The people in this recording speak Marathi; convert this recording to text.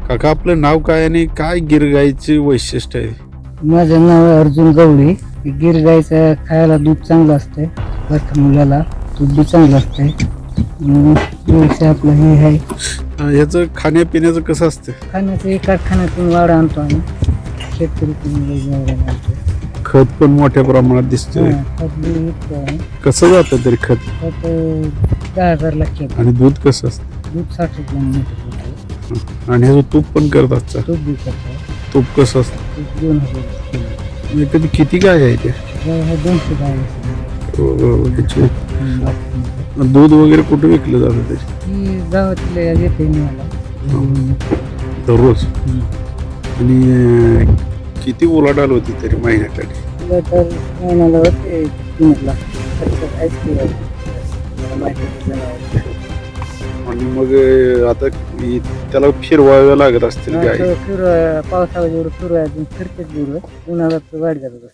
काका आपलं नाव काय आणि काय गिर गाईचे वैशिष्ट्य आहे? माझं नाव आहे अर्जुन गवळी. गिर गाईचं खायला दूध चांगलं असतंय, बरं मुलाला दूध बी चांगलं असतंय. व्यवसाय आपलं हे आहे. ह्याचं खाण्यापिण्याचं कसं असतं? खाण्याचं एक कारखान्यातून वाडा आणतो आम्ही, शेतकरी आणतो. खत पण मोठ्या प्रमाणात दिसतोय. खत बी विकतो आम्ही. कसं जातं तरी खत? खत 10,000 लागते. आणि दूध कसं असतं? दूध 60 किलोमीटर. आणि ह्याचं तूप पण करत असतं. दूध बी करतो. तूप कसं असतं? दूध 2,000 किलो. म्हणजे कधी किती गाय आहे ते? हे 200 गाय ह्याचे दूध वगैरे कुठे विकलं जातं ते? ही गावातले येते मला दररोज. आणि किती उलाढाल होती तरी महिन्याकडे? तर महिन्याला होते 3 लाख. काहीच आणि मग आता त्याला फिरवाव्या लागत असतील गाय? पावसाळ्यात फिरवायचं फिरतेच उन्हाळ्यात वाढ जात असते.